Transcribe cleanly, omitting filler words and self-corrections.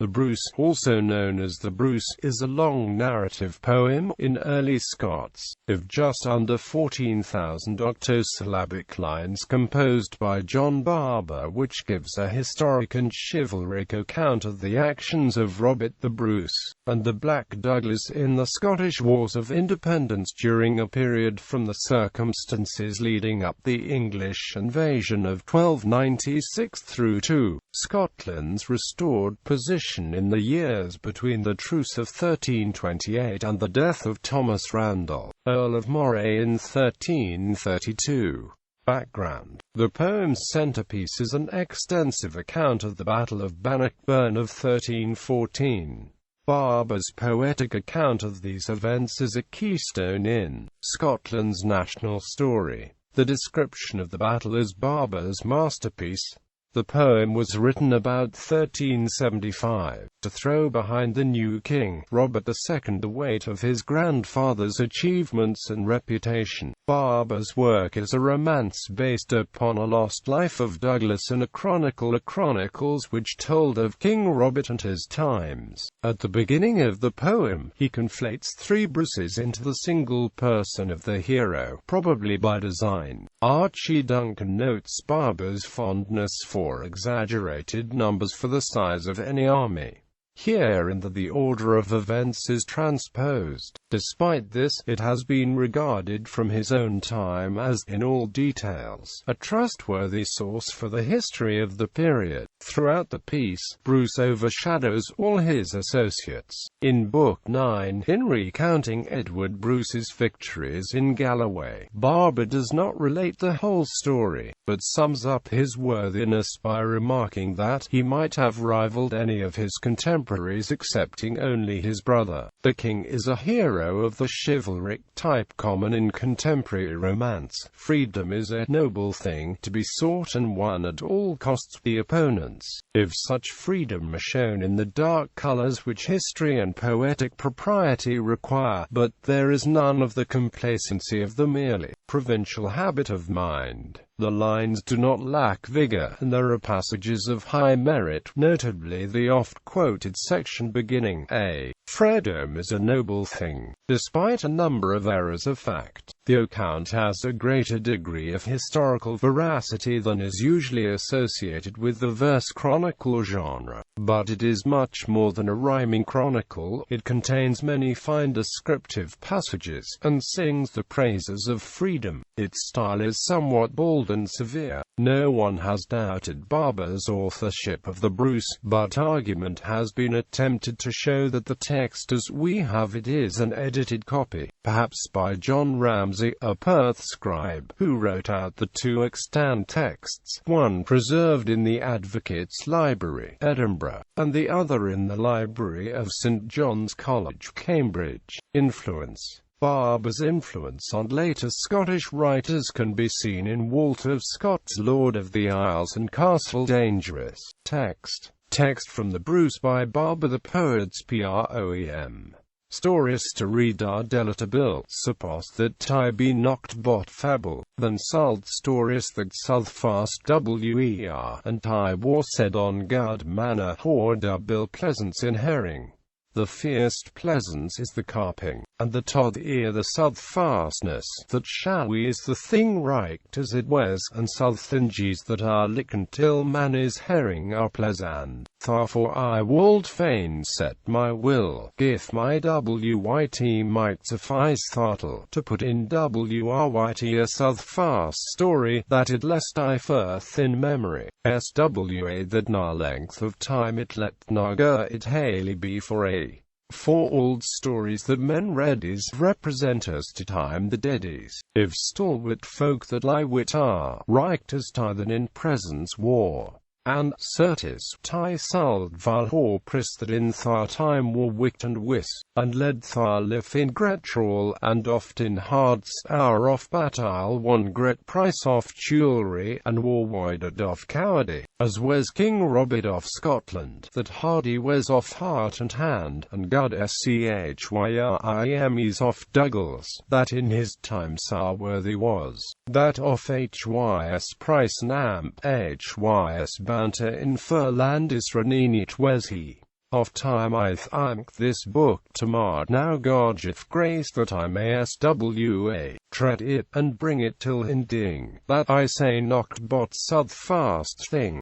The Brus, also known as the Brus, is a long narrative poem in Early Scots, of just under 14,000 octosyllabic lines composed by John Barbour, which gives a historic and chivalric account of the actions of Robert the Brus and the Black Douglas in the Scottish Wars of Independence during a period from the circumstances leading up the English invasion of 1296 through to Scotland's restored position in the years between the Truce of 1328 and the death of Thomas Randolph, Earl of Moray in 1332. Background. The poem's centerpiece is an extensive account of the Battle of Bannockburn of 1314. Barbour's poetic account of these events is a keystone in Scotland's national story. The description of the battle is Barbour's masterpiece. The poem was written about 1375, to throw behind the new king, Robert II, the weight of his grandfather's achievements and reputation. Barbour's work is a romance based upon a lost life of Douglas and a chronicles which told of King Robert and his times. At the beginning of the poem, he conflates three Bruces into the single person of the hero, probably by design. Archie Duncan notes Barbour's fondness for exaggerated numbers for the size of any army. Herein the order of events is transposed. Despite this, it has been regarded from his own time as, in all details, a trustworthy source for the history of the period. Throughout the piece, Brus overshadows all his associates. In Book 9, in recounting Edward Bruce's victories in Galloway, Barbour does not relate the whole story, but sums up his worthiness by remarking that he might have rivaled any of his contemporaries excepting only his brother. The king is a hero of the chivalric type common in contemporary romance. Freedom is a noble thing, to be sought and won at all costs. The opponents of such freedom are shown in the dark colors which history and poetic propriety require, but there is none of the complacency of the merely provincial habit of mind. The lines do not lack vigor, and there are passages of high merit, notably the oft-quoted section beginning, freedom is a noble thing. Despite a number of errors of fact, the account has a greater degree of historical veracity than is usually associated with the verse chronicle genre. But it is much more than a rhyming chronicle. It contains many fine descriptive passages, and sings the praises of freedom. Its style is somewhat bold and severe. No one has doubted Barbour's authorship of the Brus, but argument has been attempted to show that the text as we have it is an edited copy, perhaps by John Ramsay, a Perth scribe, who wrote out the two extant texts, one preserved in the Advocates' Library, Edinburgh, and the other in the Library of St John's College, Cambridge. Influence. Barbour's influence on later Scottish writers can be seen in Walter of Scott's Lord of the Isles and Castle Dangerous. Text from the Brus by Barbour. The poet's proem. Stories to read are delectable, suppose that tie be knocked bot fable, than sald stories that south fast wer, and tie war said on guard manor hor double pleasance in herring. The fierce pleasance is the carping, and the tod ear the south fastness, that shall we is the thing right as it was, and south thinges that are lickent till man is herring are pleasant. Therefore I wold fain set my will, gif my wyt might suffice thoughtle, to put in wryt a south fast story, that it lest I firth in memory, swa that na length of time it let na go it haily be for old stories that men read is represent us to time the deadies, if stalwart folk that lie wit are, right as tie than in presence war. And, certes, tie sald valhor pris that in thar time war wicked and wis, and led thar life in gret troll, and oft in hards hour off battle won gret price off jewelry, and war wider off cowardy, as was King Robert of Scotland, that hardy was off heart and hand, and God schyims off Douglas, that in his time sar worthy was, that off hys price namp hys banter in furland is ranenit was he. Of time I thank this book to Mart, now God give grace that I may SWA tread it, and bring it till ending, that I say not but sudh fast thing.